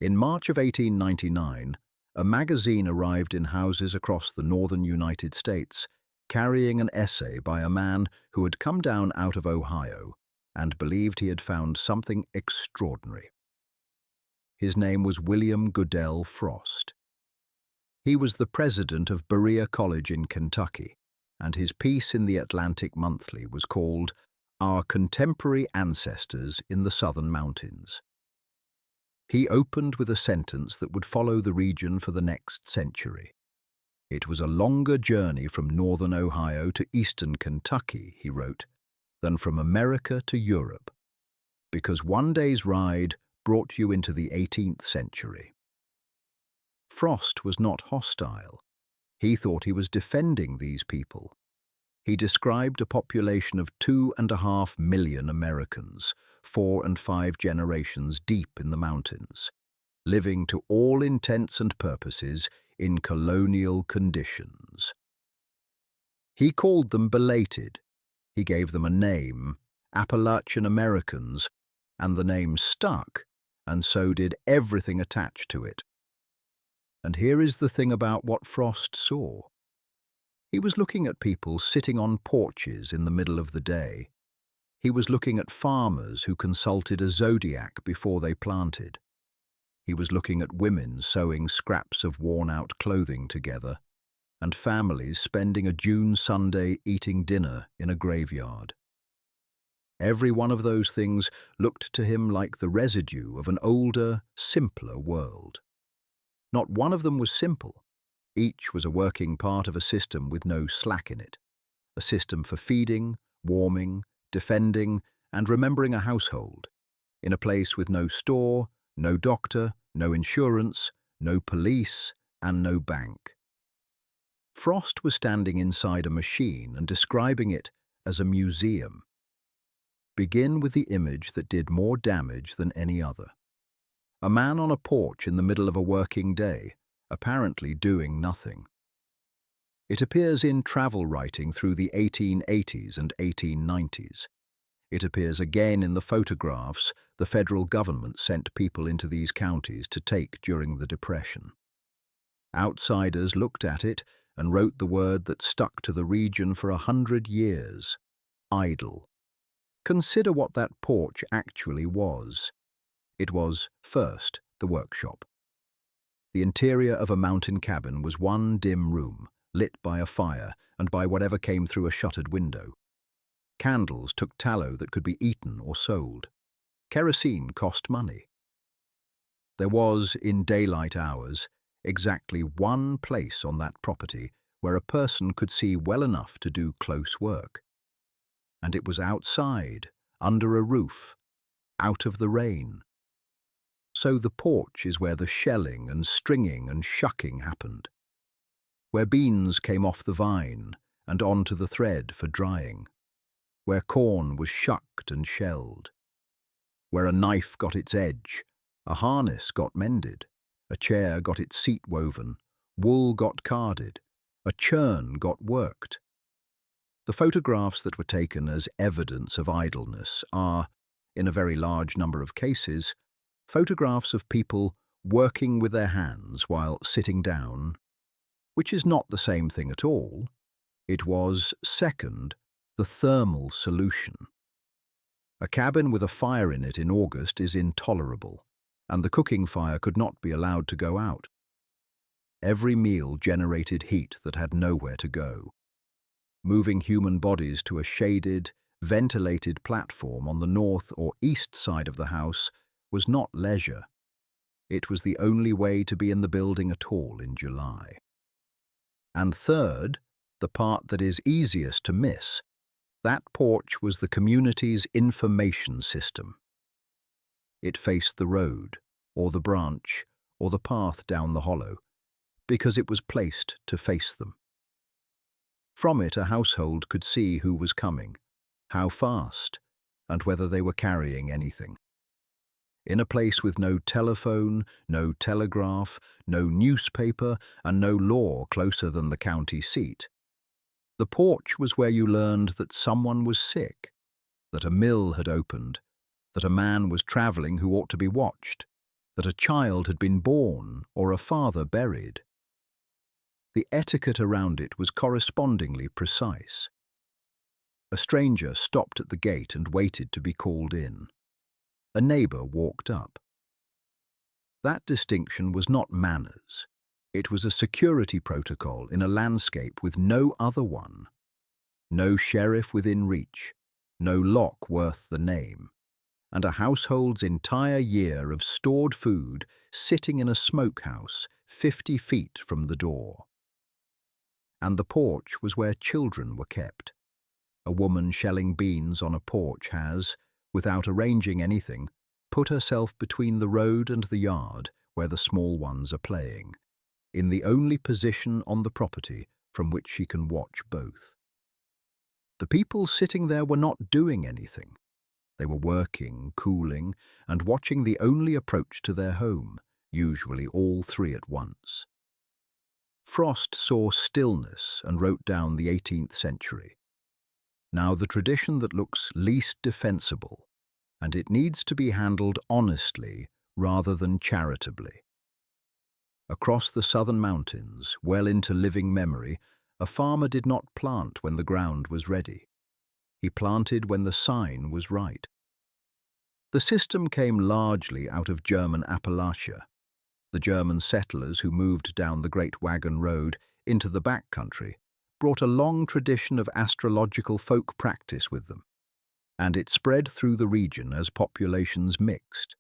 In March of 1899, a magazine arrived in houses across the northern United States, carrying an essay by a man who had come down out of Ohio and believed he had found something extraordinary. His name was William Goodell Frost. He was the president of Berea College in Kentucky, and his piece in the Atlantic Monthly was called "Our Contemporary Ancestors in the Southern Mountains." He opened with a sentence that would follow the region for the next century. It was a longer journey from northern Ohio to eastern Kentucky, he wrote, than from America to Europe, because one day's ride brought you into the 18th century. Frost was not hostile. He thought he was defending these people. He described a population of 2.5 million Americans, 4 and 5 generations deep in the mountains, living to all intents and purposes in colonial conditions. He called them belated. He gave them a name, Appalachian Americans, and the name stuck, and so did everything attached to it. And here is the thing about what Frost saw. He was looking at people sitting on porches in the middle of the day. He was looking at farmers who consulted a zodiac before they planted. He was looking at women sewing scraps of worn-out clothing together, and families spending a June Sunday eating dinner in a graveyard. Every one of those things looked to him like the residue of an older, simpler world. Not one of them was simple. Each was a working part of a system with no slack in it, a system for feeding, warming, defending, and remembering a household, in a place with no store, no doctor, no insurance, no police, and no bank. Frost was standing inside a machine and describing it as a museum. Begin with the image that did more damage than any other. A man on a porch in the middle of a working day, apparently doing nothing. It appears in travel writing through the 1880s and 1890s. It appears again in the photographs the federal government sent people into these counties to take during the Depression. Outsiders looked at it and wrote the word that stuck to the region for 100 years: idle. Consider what that porch actually was. It was, first, the workshop. The interior of a mountain cabin was one dim room, lit by a fire and by whatever came through a shuttered window. Candles took tallow that could be eaten or sold. Kerosene cost money. There was, in daylight hours, exactly one place on that property where a person could see well enough to do close work. And it was outside, under a roof, out of the rain. So the porch is where the shelling and stringing and shucking happened, where beans came off the vine and onto the thread for drying, where corn was shucked and shelled, where a knife got its edge, a harness got mended, a chair got its seat woven, wool got carded, a churn got worked. The photographs that were taken as evidence of idleness are, in a very large number of cases, photographs of people working with their hands while sitting down, which is not the same thing at all. It was, second, the thermal solution. A cabin with a fire in it in August is intolerable, and the cooking fire could not be allowed to go out. Every meal generated heat that had nowhere to go. Moving human bodies to a shaded, ventilated platform on the north or east side of the house was not leisure. It was the only way to be in the building at all in July. And third, the part that is easiest to miss, that porch was the community's information system. It faced the road, or the branch, or the path down the hollow, because it was placed to face them. From it, a household could see who was coming, how fast, and whether they were carrying anything. In a place with no telephone, no telegraph, no newspaper, and no law closer than the county seat, the porch was where you learned that someone was sick, that a mill had opened, that a man was travelling who ought to be watched, that a child had been born or a father buried. The etiquette around it was correspondingly precise. A stranger stopped at the gate and waited to be called in. A neighbour walked up. That distinction was not manners. It was a security protocol in a landscape with no other one. No sheriff within reach, no lock worth the name, and a household's entire year of stored food sitting in a smokehouse 50 feet from the door. And the porch was where children were kept. A woman shelling beans on a porch has, without arranging anything, put herself between the road and the yard where the small ones are playing, in the only position on the property from which she can watch both. The people sitting there were not doing anything. They were working, cooling, and watching the only approach to their home, usually all three at once. Frost saw stillness and wrote down the 18th century. Now the tradition that looks least defensible, and it needs to be handled honestly rather than charitably. Across the southern mountains, well into living memory, a farmer did not plant when the ground was ready. He planted when the sign was right. The system came largely out of German Appalachia. The German settlers who moved down the Great Wagon Road into the back country brought a long tradition of astrological folk practice with them, and it spread through the region as populations mixed.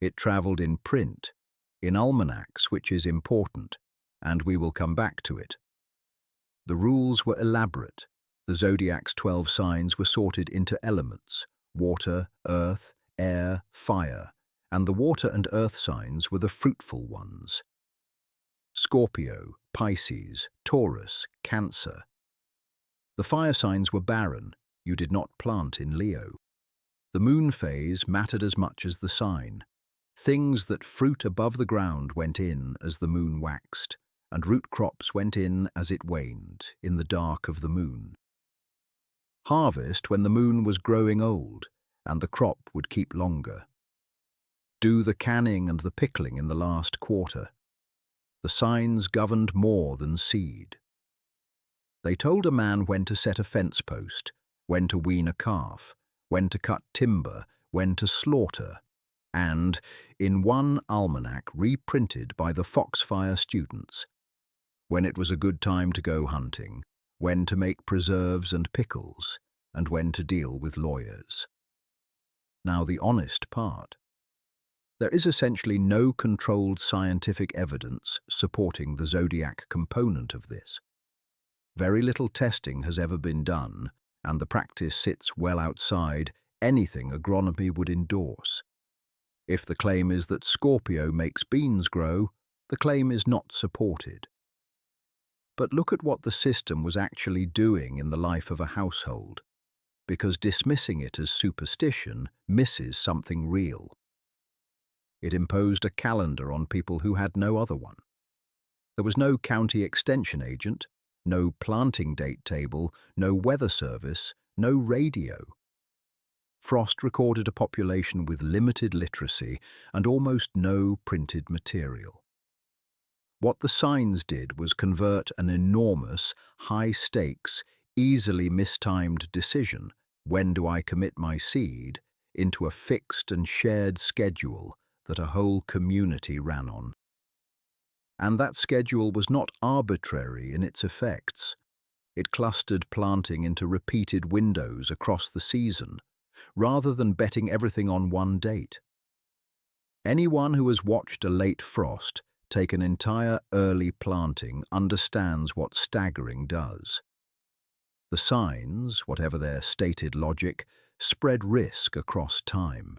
It travelled in print, in almanacs, which is important, and we will come back to it. The rules were elaborate. The zodiac's 12 signs were sorted into elements: water, earth, air, fire, and the water and earth signs were the fruitful ones. Scorpio, Pisces, Taurus, Cancer. The fire signs were barren. You did not plant in Leo. The moon phase mattered as much as the sign. Things that fruit above the ground went in as the moon waxed, and root crops went in as it waned, in the dark of the moon. Harvest when the moon was growing old, and the crop would keep longer. Do the canning and the pickling in the last quarter. The signs governed more than seed. They told a man when to set a fence post, when to wean a calf, when to cut timber, when to slaughter, and, in one almanac reprinted by the Foxfire students, when it was a good time to go hunting, when to make preserves and pickles, and when to deal with lawyers. Now the honest part. There is essentially no controlled scientific evidence supporting the zodiac component of this. Very little testing has ever been done, and the practice sits well outside anything agronomy would endorse. If the claim is that Scorpio makes beans grow, the claim is not supported. But look at what the system was actually doing in the life of a household, because dismissing it as superstition misses something real. It imposed a calendar on people who had no other one. There was no county extension agent, no planting date table, no weather service, no radio. Frost recorded a population with limited literacy and almost no printed material. What the signs did was convert an enormous, high-stakes, easily mistimed decision, when do I commit my seed, into a fixed and shared schedule that a whole community ran on. And that schedule was not arbitrary in its effects. It clustered planting into repeated windows across the season, rather than betting everything on one date. Anyone who has watched a late frost take an entire early planting understands what staggering does. The signs, whatever their stated logic, spread risk across time.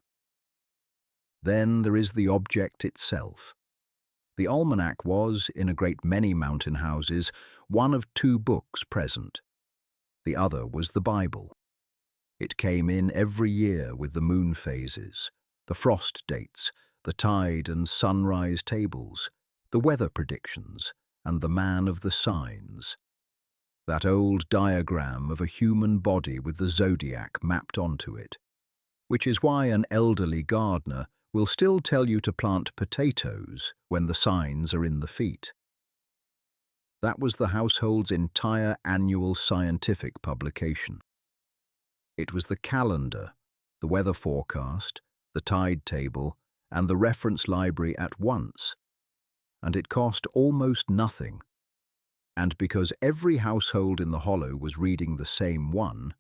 Then there is the object itself. The almanac was, in a great many mountain houses, one of two books present. The other was the Bible. It came in every year with the moon phases, the frost dates, the tide and sunrise tables, the weather predictions, and the man of the signs. That old diagram of a human body with the zodiac mapped onto it, which is why an elderly gardener will still tell you to plant potatoes when the signs are in the feet. That was the household's entire annual scientific publication. It was the calendar, the weather forecast, the tide table, and the reference library at once, and it cost almost nothing. And because every household in the Hollow was reading the same one,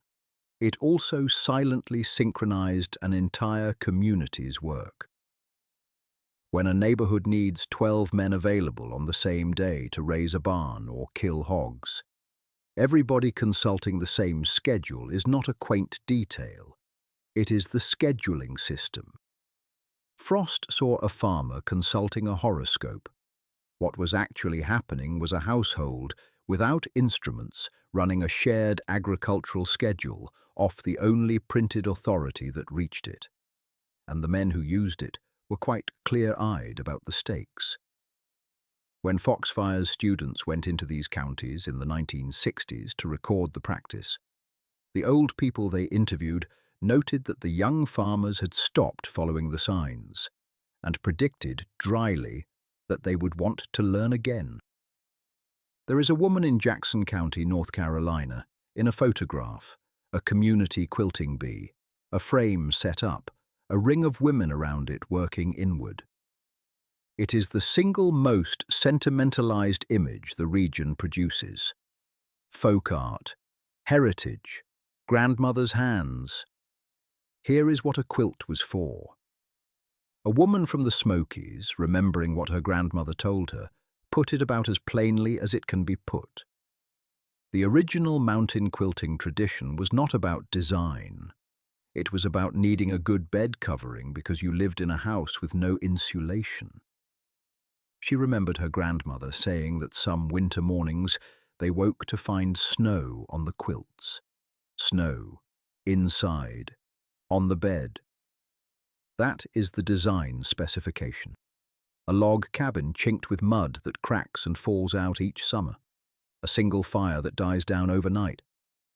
it also silently synchronized an entire community's work. When a neighborhood needs 12 men available on the same day to raise a barn or kill hogs, everybody consulting the same schedule is not a quaint detail. It is the scheduling system. Frost saw a farmer consulting a horoscope. What was actually happening was a household without instruments running a shared agricultural schedule off the only printed authority that reached it. And the men who used it were quite clear-eyed about the stakes. When Foxfire's students went into these counties in the 1960s to record the practice, the old people they interviewed noted that the young farmers had stopped following the signs and predicted dryly that they would want to learn again. There is a woman in Jackson County, North Carolina, in a photograph, a community quilting bee, a frame set up, a ring of women around it working inward. It is the single most sentimentalized image the region produces. Folk art, heritage, grandmother's hands. Here is what a quilt was for. A woman from the Smokies, remembering what her grandmother told her, put it about as plainly as it can be put. The original mountain quilting tradition was not about design. It was about needing a good bed covering because you lived in a house with no insulation. She remembered her grandmother saying that some winter mornings they woke to find snow on the quilts. Snow, inside, on the bed. That is the design specification. A log cabin chinked with mud that cracks and falls out each summer. A single fire that dies down overnight.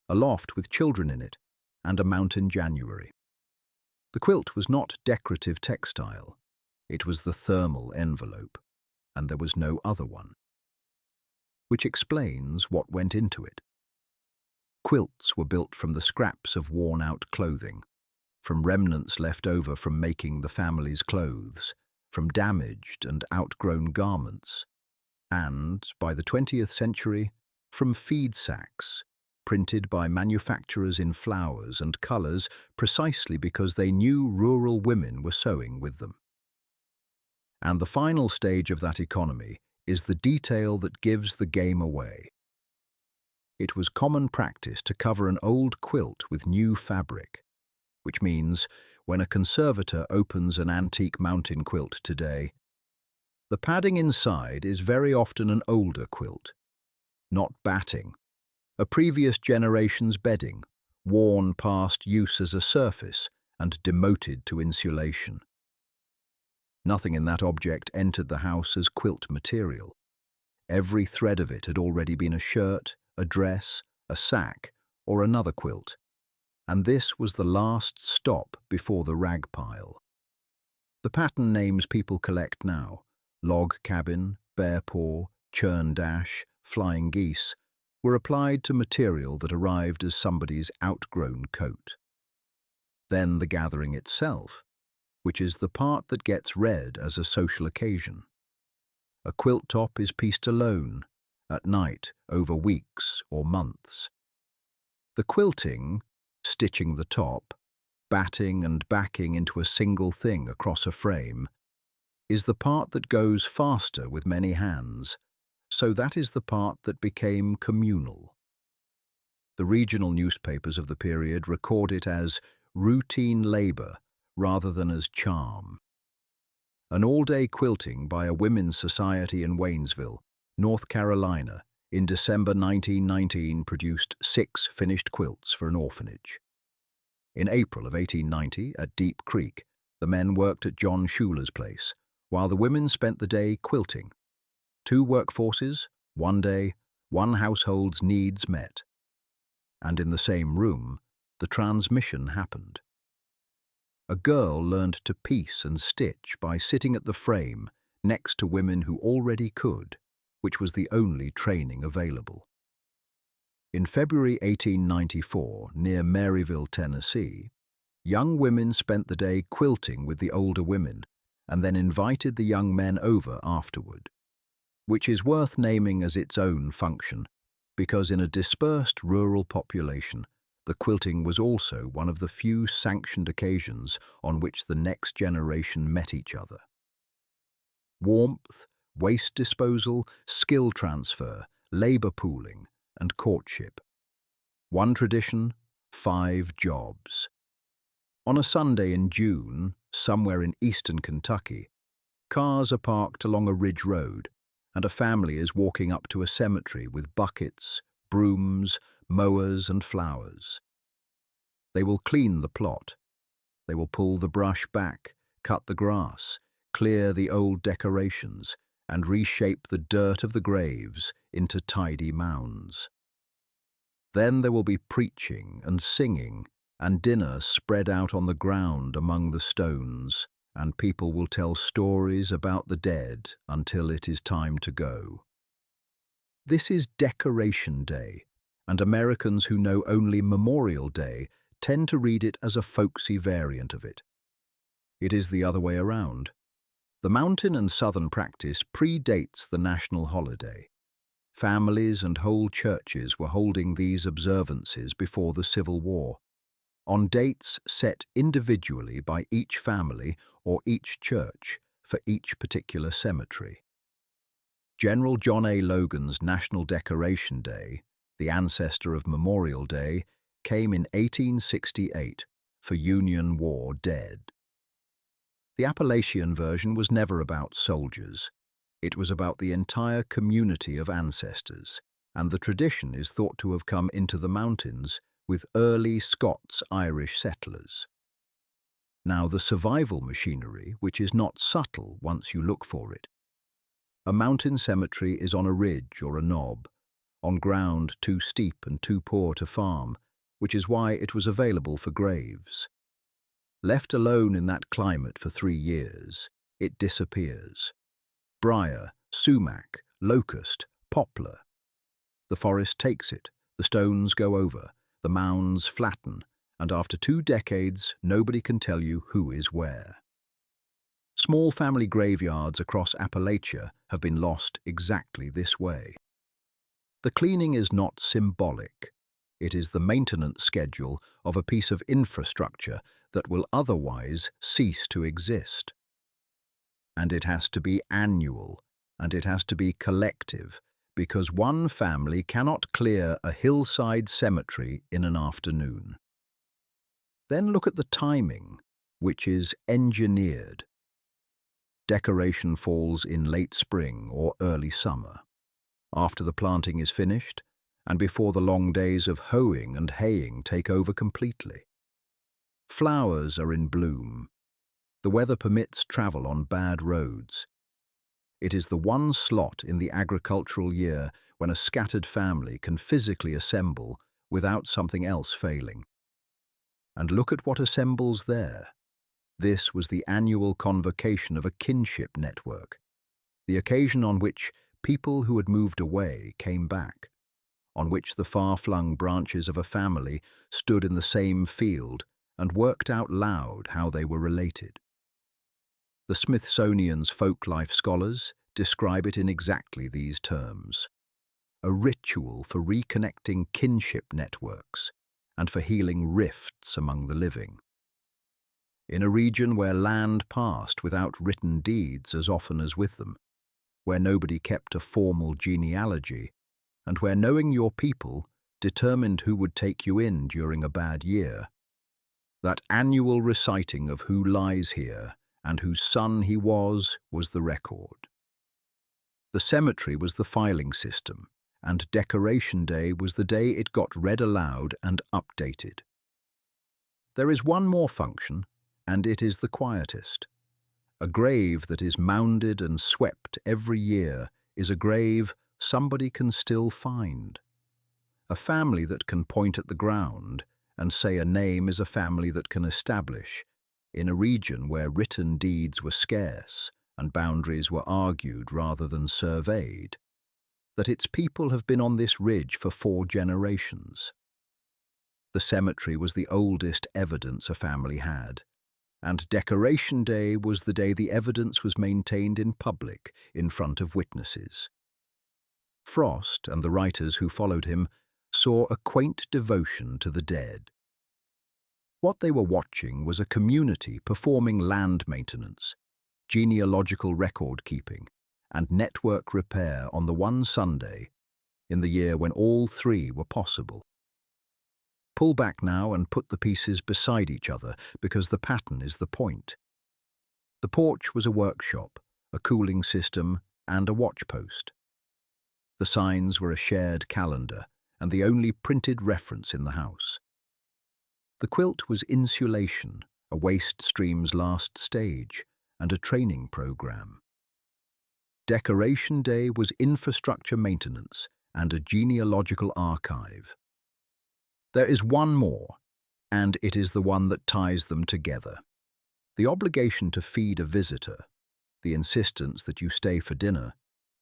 A loft with children in it, and a mountain January. The quilt was not decorative textile. It was the thermal envelope, and there was no other one. Which explains what went into it. Quilts were built from the scraps of worn-out clothing, from remnants left over from making the family's clothes, from damaged and outgrown garments, and, by the 20th century, from feed sacks, printed by manufacturers in flowers and colours precisely because they knew rural women were sewing with them. And the final stage of that economy is the detail that gives the game away. It was common practice to cover an old quilt with new fabric, which means when a conservator opens an antique mountain quilt today, the padding inside is very often an older quilt, not batting, a previous generation's bedding, worn past use as a surface and demoted to insulation. Nothing in that object entered the house as quilt material. Every thread of it had already been a shirt, a dress, a sack, or another quilt, and this was the last stop before the rag pile. The pattern names people collect now, log cabin, bear paw, churn dash, flying geese, were applied to material that arrived as somebody's outgrown coat. Then the gathering itself, which is the part that gets read as a social occasion. A quilt top is pieced alone, at night, over weeks or months. The quilting, stitching the top, batting and backing into a single thing across a frame, is the part that goes faster with many hands, so that is the part that became communal. The regional newspapers of the period record it as routine labour rather than as charm. An all-day quilting by a women's society in Waynesville, North Carolina, in December 1919 produced 6 finished quilts for an orphanage. In April of 1890, at Deep Creek, the men worked at John Schuler's place, while the women spent the day quilting. 2 workforces, 1 day, 1 household's needs met. And in the same room, the transmission happened. A girl learned to piece and stitch by sitting at the frame next to women who already could, which was the only training available. In February 1894, near Maryville, Tennessee, young women spent the day quilting with the older women and then invited the young men over afterward, which is worth naming as its own function, because in a dispersed rural population, the quilting was also one of the few sanctioned occasions on which the next generation met each other. Warmth, waste disposal, skill transfer, labor pooling, and courtship. One tradition, 5 jobs. On a Sunday in June, somewhere in eastern Kentucky, cars are parked along a ridge road, and a family is walking up to a cemetery with buckets, brooms, mowers, and flowers. They will clean the plot. They will pull the brush back, cut the grass, clear the old decorations, and reshape the dirt of the graves into tidy mounds. Then there will be preaching and singing, and dinner spread out on the ground among the stones, and people will tell stories about the dead until it is time to go. This is Decoration Day, and Americans who know only Memorial Day tend to read it as a folksy variant of it. It is the other way around. The mountain and southern practice predates the national holiday. Families and whole churches were holding these observances before the Civil War, on dates set individually by each family or each church for each particular cemetery. General John A. Logan's National Decoration Day, the ancestor of Memorial Day, came in 1868 for Union War dead. The Appalachian version was never about soldiers. It was about the entire community of ancestors, and the tradition is thought to have come into the mountains with early Scots-Irish settlers. Now the survival machinery, which is not subtle once you look for it. A mountain cemetery is on a ridge or a knob, on ground too steep and too poor to farm, which is why it was available for graves. Left alone in that climate for 3 years, it disappears. Briar, sumac, locust, poplar. The forest takes it, the stones go over, the mounds flatten, and after 2 decades, nobody can tell you who is where. Small family graveyards across Appalachia have been lost exactly this way. The cleaning is not symbolic. It is the maintenance schedule of a piece of infrastructure that will otherwise cease to exist. And it has to be annual, and it has to be collective, because one family cannot clear a hillside cemetery in an afternoon. Then look at the timing, which is engineered. Decoration falls in late spring or early summer, after the planting is finished, and before the long days of hoeing and haying take over completely. Flowers are in bloom. The weather permits travel on bad roads. It is the one slot in the agricultural year when a scattered family can physically assemble without something else failing. And look at what assembles there. This was the annual convocation of a kinship network, the occasion on which people who had moved away came back, on which the far-flung branches of a family stood in the same field and worked out loud how they were related. The Smithsonian's folklife scholars describe it in exactly these terms: a ritual for reconnecting kinship networks and for healing rifts among the living. In a region where land passed without written deeds as often as with them, where nobody kept a formal genealogy, and where knowing your people determined who would take you in during a bad year, that annual reciting of who lies here and whose son he was the record. The cemetery was the filing system, and Decoration Day was the day it got read aloud and updated. There is one more function, and it is the quietest. A grave that is mounded and swept every year is a grave somebody can still find. A family that can point at the ground and say a name is a family that can establish, in a region where written deeds were scarce and boundaries were argued rather than surveyed, that its people have been on this ridge for 4 generations. The cemetery was the oldest evidence a family had, and Decoration Day was the day the evidence was maintained in public in front of witnesses. Frost and the writers who followed him saw a quaint devotion to the dead. What they were watching was a community performing land maintenance, genealogical record-keeping, and network repair on the one Sunday in the year when all 3 were possible. Pull back now and put the pieces beside each other, because the pattern is the point. The porch was a workshop, a cooling system, and a watchpost. The signs were a shared calendar and the only printed reference in the house. The quilt was insulation, a waste stream's last stage, and a training program. Decoration Day was infrastructure maintenance and a genealogical archive. There is one more, and it is the one that ties them together. The obligation to feed a visitor, the insistence that you stay for dinner,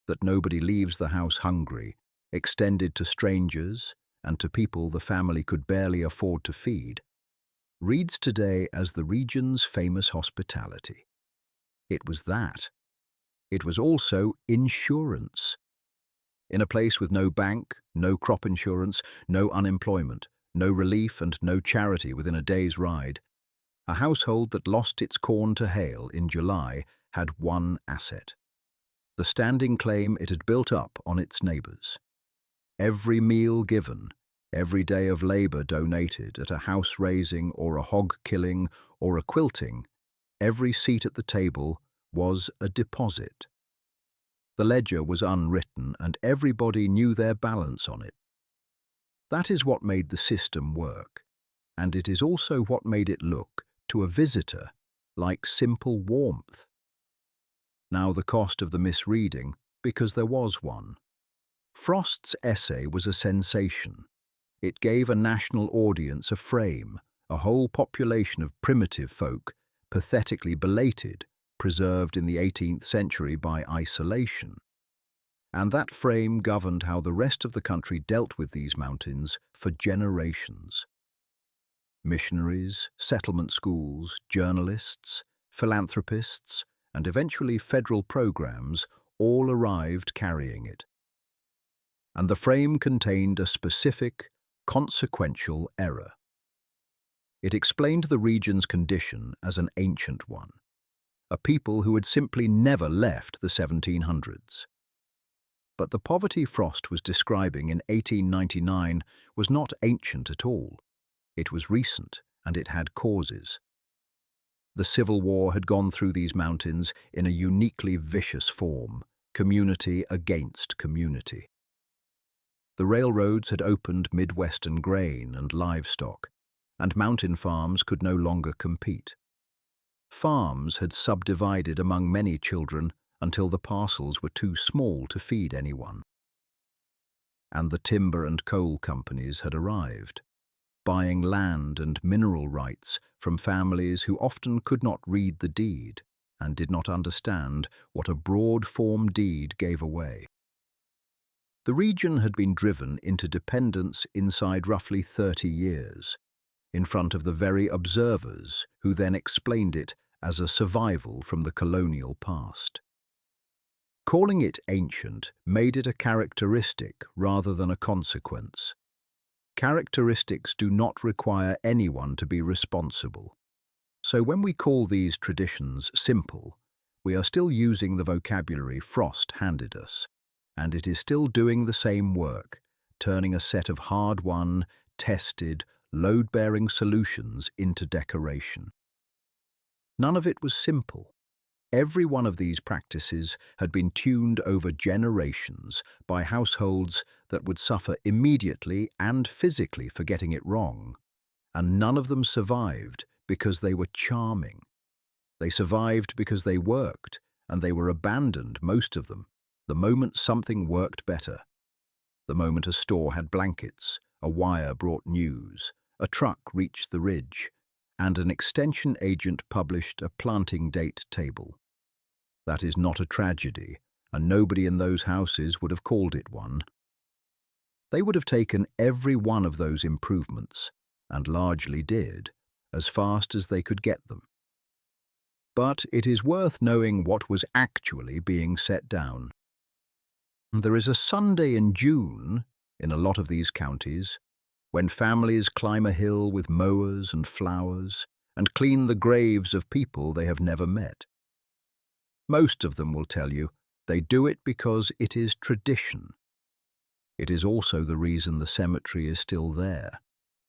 that nobody leaves the house hungry, extended to strangers and to people the family could barely afford to feed, reads today as the region's famous hospitality. It was that. It was also insurance. In a place with no bank, no crop insurance, no unemployment, no relief and no charity within a day's ride, a household that lost its corn to hail in July had one asset: the standing claim it had built up on its neighbours. Every meal given, every day of labour donated at a house raising or a hog killing or a quilting, every seat at the table was a deposit. The ledger was unwritten and everybody knew their balance on it. That is what made the system work, and it is also what made it look, to a visitor, like simple warmth. Now the cost of the misreading, because there was one. Frost's essay was a sensation. It gave a national audience a frame, a whole population of primitive folk, pathetically belated, preserved in the 18th century by isolation. And that frame governed how the rest of the country dealt with these mountains for generations. Missionaries, settlement schools, journalists, philanthropists, and eventually federal programs all arrived carrying it. And the frame contained a specific, consequential error. It explained the region's condition as an ancient one, a people who had simply never left the 1700s. But the poverty Frost was describing in 1899 was not ancient at all. It was recent, and it had causes. The Civil War had gone through these mountains in a uniquely vicious form, community against community. The railroads had opened Midwestern grain and livestock, and mountain farms could no longer compete. Farms had subdivided among many children until the parcels were too small to feed anyone. And the timber and coal companies had arrived, buying land and mineral rights from families who often could not read the deed and did not understand what a broad-form deed gave away. The region had been driven into dependence inside roughly 30 years, in front of the very observers who then explained it as a survival from the colonial past. Calling it ancient made it a characteristic rather than a consequence. Characteristics do not require anyone to be responsible. So when we call these traditions simple, we are still using the vocabulary Frost handed us, and it is still doing the same work, turning a set of hard-won, tested, load-bearing solutions into decoration. None of it was simple. Every one of these practices had been tuned over generations by households that would suffer immediately and physically for getting it wrong, and none of them survived because they were charming. They survived because they worked, and they were abandoned, most of them, the moment something worked better. The moment a store had blankets, a wire brought news, a truck reached the ridge, and an extension agent published a planting date table. That is not a tragedy, and nobody in those houses would have called it one. They would have taken every one of those improvements, and largely did, as fast as they could get them. But it is worth knowing what was actually being set down. There is a Sunday in June, in a lot of these counties, when families climb a hill with mowers and flowers and clean the graves of people they have never met. Most of them will tell you they do it because it is tradition. It is also the reason the cemetery is still there.